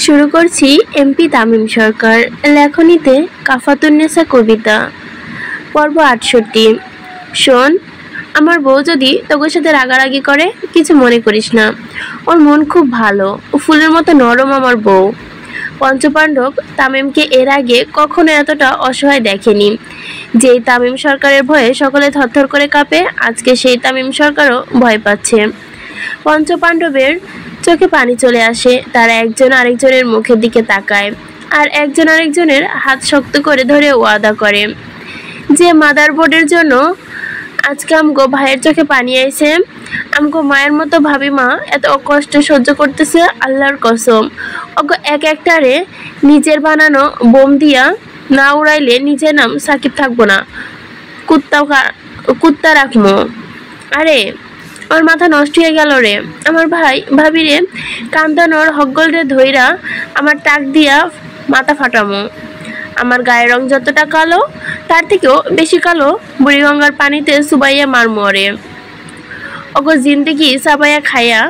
শুরু করছি এমপি তামিম সরকার লেখনীতে কাফাতুন্নেসা কবিতা পর্ব ৬৮। শোন, আমার বউ যদি তোর সাথে রাগারাগি করে কিছু মনে করিস না। ওর মন খুব ভালো, ফুলের মতো নরম আমার বউ। পঞ্চপাণ্ডব তামিমকে এর আগে কখনো এতটা অসহায় দেখেনি। যেই তামিম সরকারের ভয়ে সকলে থরথর করে কাঁপে, আজকে সেই তামিম সরকারও ভয় পাচ্ছে। পঞ্চপাণ্ডবের চোখে পানি চলে আসে। তারা একজন আরেকজনের মুখের দিকে তাকায় আর একজন আরেকজনের হাত শক্ত করে ধরে ওয়াদা করে যে মাদার বোর্ডের জন্য আজকে আমগো ভাইয়ের চোখে পানি আইছে। আমগো মায়ের মতো ভাবি মা এত কষ্ট সহ্য করতেছে, আল্লাহর কসম ওগো এক একটারে নিজের বানানো বোম দিয়া না উড়াইলে নিজের নাম সাকিব থাকবো না, কুত্তা রাখবো। আরে আমার মাথা নষ্ট হয়ে গেল রে। আমার ভাই ভাবি রে কান্দানোর হকগল রে ধইরা আমার টাক দিয়া মাথা ফাটামো। আমার গায়ের রং যতটা কালো তার থেকেও বেশি কালো বুড়িগঙ্গার পানিতে সুবাইয়া মার মরে। ওগো জিন্দেগি সাবাইয়া খাইয়া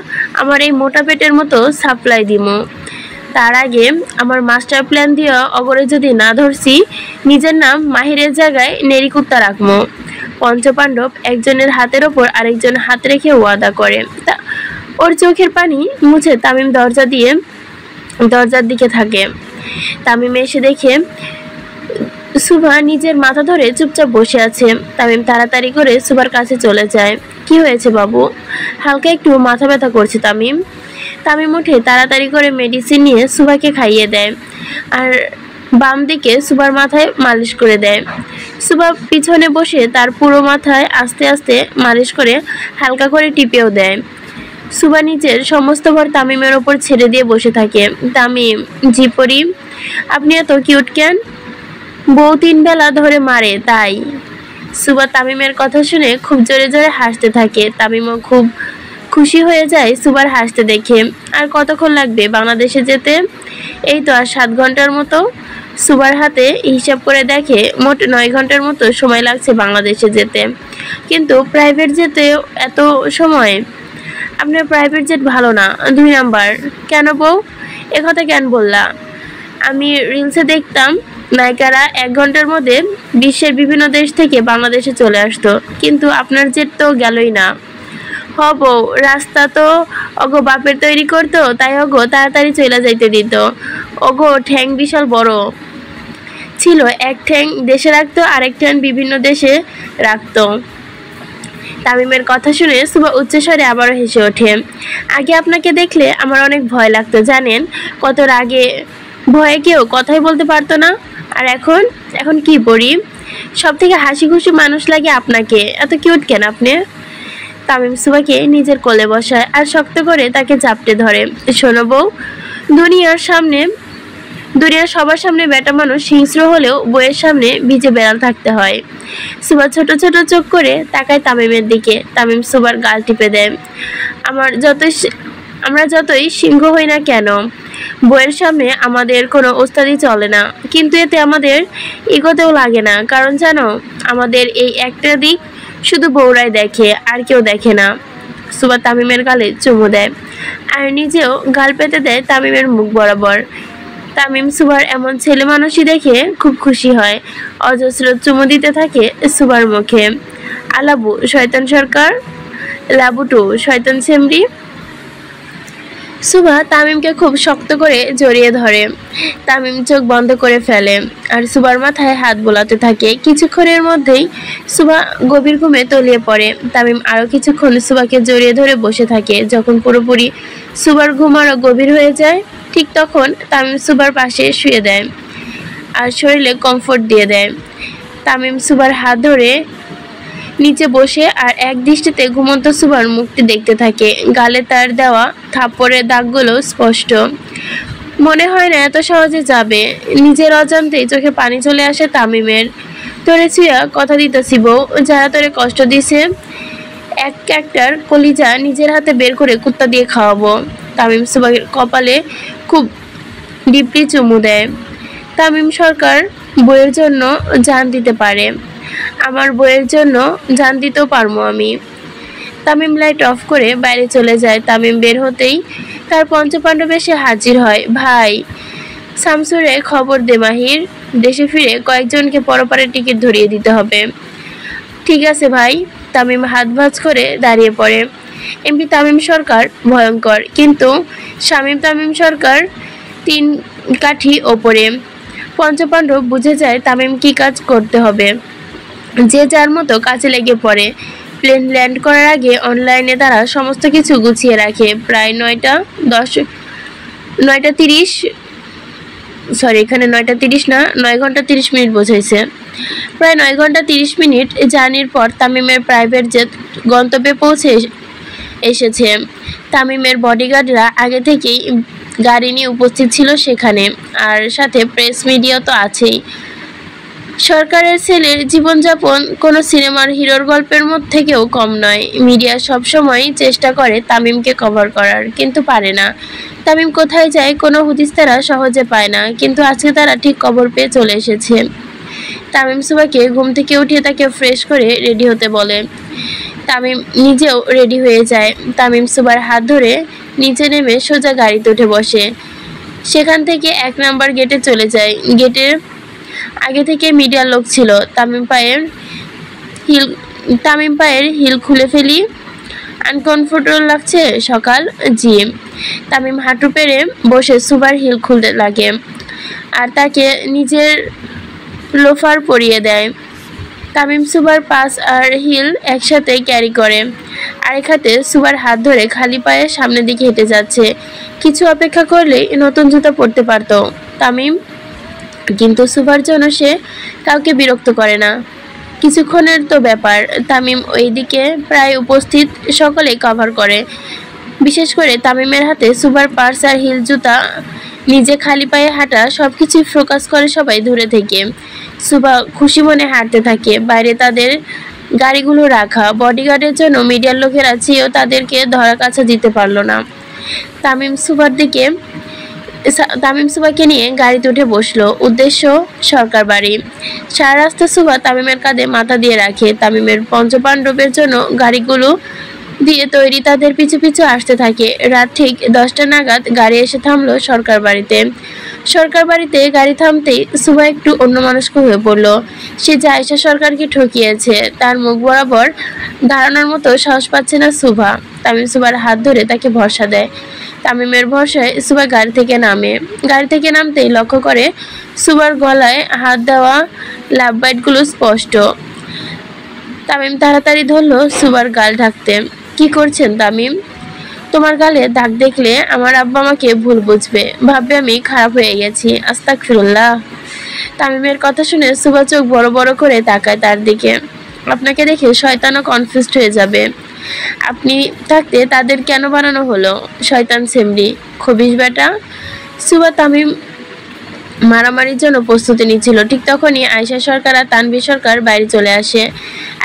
আমার এই মোটা পেটের মতো সাপ্লাই দিমো। তার আগে আমার মাস্টার প্ল্যান দিয়া অগরে যদি না ধরছি, নিজের নাম মাহিরের জায়গায় নেরিকুত্তা রাখবো। পঞ্চপাণ্ডব একজনের হাতের ওপর আরেকজন হাত রেখে ওয়াদা করে। ওর চোখের পানি মুছে তামিম দরজার দিকে থাকে। তামিম এসে দেখে সুভা নিজের মাথা ধরে চুপচাপ বসে আছে। তামিম তাড়াতাড়ি করে সুভার কাছে চলে যায়। কি হয়েছে বাবু? হালকা একটু মাথা ব্যথা করছে তামিম। তামিম উঠে তাড়াতাড়ি করে মেডিসিন নিয়ে সুভাকে খাইয়ে দেয় আর বাম দিকে সুভার মাথায় মালিশ করে দেয়। সুভা পিছনে বসে তার পুরো মাথায় আস্তে আস্তে মালিশ করে হালকা করে টিপেও দেয়। সুভা নিজের সমস্ত ভর তামিমের ওপর ছেড়ে দিয়ে বসে থাকে। তামিম, জি পরি, আপনি এত কিউট কেন? বউ ৩ বেলা ধরে মারে তাই। সুভা তামিমের কথা শুনে খুব জোরে জোরে হাসতে থাকে। তামিমও খুব খুশি হয়ে যায় সুভার হাসতে দেখে। আর কতক্ষণ লাগবে বাংলাদেশে যেতে? এই তো আর ৭ ঘন্টার মতো। সুভার হাতে হিসাব করে দেখে মোট ৯ ঘন্টার মতো সময় লাগছে বাংলাদেশে যেতে। কিন্তু প্রাইভেট যেতে এত সময়? আপনার প্রাইভেট জেট ভালো না, ২ নাম্বার। কেন বউ, একথা কেন বললা? আমি রিলসে দেখতাম নায়িকারা ১ ঘন্টার মধ্যে বিশ্বের বিভিন্ন দেশ থেকে বাংলাদেশে চলে আসতো, কিন্তু আপনার জেট তো গেলই না। হব রাস্তা তো অগো বাপের তৈরি করতো, তাই অগো তাড়াতাড়ি চলে যাইতে দিত। অগো ঠ্যাং বিশাল বড় ছিল, এক ঠ্যাং দেশে রাখতো, আরেক ঠ্যাং বিভিন্ন দেশে রাখতো। তামিমের কথা শুনে সুভা উচ্চস্বরে আবারও হেসে ওঠে। আগে আপনাকে দেখলে আমার অনেক ভয় লাগতো জানেন, কত রাগে ভয়ে কেউ কথাই বলতে পারতো না। আর এখন কি পড়ি, সব থেকে হাসি খুশি মানুষ লাগে আপনাকে। এত কিউট কেন আপনি? তামিম সুভাকে নিজের কোলে বসায় আর শক্ত করে তাকে চাপটে ধরে। শোনো বউ, দুনিয়ার সবার সামনে বেটা মানুষ হিংস্র হলেও বইয়ের সামনে ভিজে বেড়াল থাকতে হয়। সুভা ছোট ছোট চোখ করে তাকায় তামিমের দিকে। তামিম সুভার গাল টিপে দেয়। আমরা যতই সিংহ হই না কেন, বইয়ের সামনে আমাদের কোনো ওস্তাদি চলে না। কিন্তু এতে আমাদের ইগোতেও লাগে না, কারণ জানো আমাদের এই একটা দিক শুধু বউরাই দেখে, আর কেউ দেখে না। সুভা তামিমের গালে চুমু দেয় আর নিজেও গাল পেতে দেয় তামিমের মুখ বরাবর। তামিম সুভার এমন ছেলে মানুষই দেখে খুব খুশি হয়। অজস্র চুমু দিতে থাকে সুভার মুখে। আলাবু শয়তান সরকার, লাবুটু শয়তান সেমরি। সুভা তামিমকে খুব শক্ত করে জড়িয়ে ধরে। তামিম চোখ বন্ধ করে ফেলে আর সুভার মাথায় হাত বোলাতে থাকে। কিছুক্ষণের মধ্যেই সুভা গভীর ঘুমে তলিয়ে পড়ে। তামিম আরো কিছুক্ষণ সুভাকে জড়িয়ে ধরে বসে থাকে। যখন পুরোপুরি সুভার ঘুম আরো গভীর হয়ে যায়, ঠিক তখন তামিম সুভার পাশে শুয়ে দেয় আর শরীরে কমফোর্ট দিয়ে দেয়। তামিম সুভার হাত ধরে নিচে বসে আর এক দৃষ্টিতে ঘুমন্ত সুভার মুখটি দেখতে থাকে। গালে তার দেওয়া থাপ্পড়ের দাগগুলো স্পষ্ট। মনে হয় না এত সহজে যাবে। নিজের অজান্তেই চোখে পানি চলে আসে তামিমের। তোরে ছুঁয়া কথা দিতেছি বউ, যারা তোরে কষ্ট দিছে একটার কলিজা নিজের হাতে বের করে কুত্তা দিয়ে খাওয়াবো। তামিম সুভার কপালে খুব ডিপলি চুমু দেয়। তামিম সরকার বইয়ের জন্য জান দিতে পারে, আমার বইয়ের জন্য জান দিতেও পারবো আমি। তামিম লাইট অফ করে বাইরে চলে যায়। তামিম বের হতেই তার পঞ্চপাণ্ডব এসে হাজির হয়। ভাই শামসুরে খবর দে মাহির, দেশে ফিরে কয়েকজনকে পরপারের টিকিট ধরিয়ে দিতে হবে। ঠিক আছে ভাই। তামিম হাত ভাঁজ করে দাঁড়িয়ে পড়ে। এমপি তামিম সরকার ভয়ঙ্কর, কিন্তু শামীম তামিম সরকার 3 কাঠি ওপরে। পঞ্চপাণ্ডব বুঝে যায় তামিম কি কাজ করতে হবে। যে যার মতো কাজে লেগে পড়ে। প্লেন ল্যান্ড করার আগে অনলাইনে তারা সমস্ত কিছু গুছিয়ে রাখে। প্রায় 9:30 সরি, এখানে 9:30 না, 9 ঘন্টা 30 মিনিট বোঝাইছে। প্রায় 9 ঘন্টা 30 মিনিট জার্নির পর তামিমের প্রাইভেট জেট গন্তব্যে পৌঁছে এসেছে। তামিমের বডিগার্ডরা আগে থেকেই গাড়ি নিয়ে উপস্থিত ছিল সেখানে, আর সাথে প্রেস মিডিয়া তো আছেই। সরকারের ছেলের জীবনযাপন কোনো সিনেমার হিরোর গল্পের থেকেও কম নয়। মিডিয়া সবসময় চেষ্টা করে তামিমকে কভার করার, কিন্তু পারে না। তামিম কোথায় যায় কোনো হুদিস তারা সহজে পায় না, কিন্তু আজকে তারা ঠিক খবর পেয়ে চলে এসেছে। তামিম সুবাকে ঘুম থেকে উঠিয়ে তাকে ফ্রেশ করে রেডি হতে বলে। তামিম নিজেও রেডি হয়ে যায়। তামিম সুবার হাত ধরে নিচে নেমে সোজা গাড়িতে উঠে বসে। সেখান থেকে 1 নাম্বার গেটে চলে যায়। গেটের আগে থেকে মিডিয়ার লোক ছিল। তামিম পায়ের হিল খুলে ফেলি। আনকমফোর্টেবল লাগছে সকাল? জি। তামিম হাঁটু পেরে বসে সুবার হিল খুলতে লাগে আর তাকে নিজের লোফার পরিয়ে দেয়। তামিম সুবার পাস আর হিল একসাথে ক্যারি করে। আরেক হাতে সুবার হাত ধরে খালি পায়ে সামনের দিকে হেঁটে যাচ্ছে। কিছু অপেক্ষা করলেই নতুন জুতা পরতে পারত তামিম, কিন্তু সুবার জন্য সে কাউকে বিরক্ত করে না। কিছুক্ষণের তো ব্যাপার। তামিম ওইদিকে প্রায় উপস্থিত সকলেই কভার করে। বিশেষ করে তামিমের হাতে সুবার পার্স আর হিল জুতা, নিজে খালি পায়ে হাঁটা, সবকিছুই ফোকাস করে সবাই দূরে থেকে। সুবা খুশি মনে হাঁটতে থাকে। বাইরে তাদের গাড়িগুলো রাখা। বডিগার্ডের জন্য মিডিয়ার লোকেরা চেয়েও তাদেরকে ধরা কাছে দিতে পারল না। তামিম সুবাকে নিয়ে গাড়িতে উঠে বসলো। উদ্দেশ্য সরকার বাড়ি। সারা রাস্তা সুবা তামিমের কাঁধে মাথা দিয়ে রাখে। তামিমের পঞ্চপাণ্ডবের জন্য গাড়িগুলো দিয়ে তৈরি তাদের পিছু পিছু আসতে থাকে। রাত ঠিক 10টা নাগাদ গাড়ি এসে থামলো সরকার বাড়িতে। সরকার বাড়িতে গাড়ি থামতেই সুবা একটু অন্যমনস্ক হয়ে পড়ল। সে যে আয়েশা সরকারকে ঠকিয়েছে তার মুখ বরাবর দাঁড়ানোর মতো সাহস পাচ্ছে না সুবা। তামিম সুবার হাত ধরে তাকে ভরসা দেয়। তামিমের ভরসায় সুবা গাড়ি থেকে নামে। গাড়ি থেকে নামতেই লক্ষ্য করে সুবার গলায় হাত দেওয়া লাভ বাইটগুলো স্পষ্ট। তামিম তাড়াতাড়ি ধরলো সুবার গাল ঢাকতে। কি করছেন তামিম? তোমার গালে দাগ দেখলে আমার আব্বা আমাকে ভুল বুঝবে, ভাববে আমি খারাপ হয়ে গেছি। আস্তাগফিরুল্লাহ। তামিমের কথা শুনে সুবা চোখ বড় বড় করে তাকায় তার দিকে। আপনাকে দেখে শয়তানও কনফিউজড হয়ে যাবে। আপনি থাকতে তাদের কেন বানানো হলো? শয়তান সেমরি, খবিশ বেটা। সুবা তামিম মারামারির জন্য প্রস্তুতি নিচ্ছিল। ঠিক তখনই আয়েশা সরকার আর তানভীর সরকার বাইরে চলে আসে।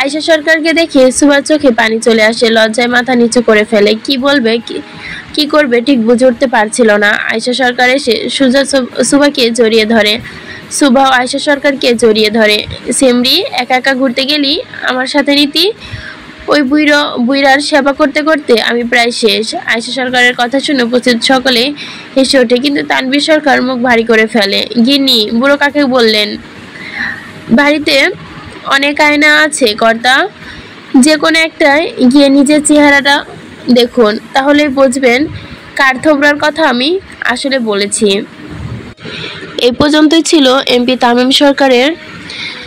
আয়েশা সরকারকে দেখে সুবার চোখে পানি চলে আসে। লজ্জায় মাথা নিচু করে ফেলে। কি বলবে কি করবে ঠিক বুঝে উঠতে পারছিল না। আয়েশা সরকার এসে সুবাকে জড়িয়ে ধরে। সুবাও আয়েশা সরকারকে জড়িয়ে ধরে। সেমরি, একা একা ঘুরতে গেলি আমার সাথে নীতি? ওই বুইরার সেবা করতে করতে আমি প্রায় শেষ। আয়েশা সরকারের কথা শুনে উপস্থিত সকলে হেসে ওঠে, কিন্তু তানভীর সরকার মুখ ভারী করে ফেলে। গিন্নি, বুড়ো কাকে বললেন? বাড়িতে অনেক আয়না আছে কর্তা, যে কোনো একটায় গিয়ে নিজের চেহারাটা দেখুন, তাহলেই বুঝবেন কার থোবরার কথা আমি আসলে বলেছি। এই পর্যন্তই ছিল এমপি তামিম সরকারের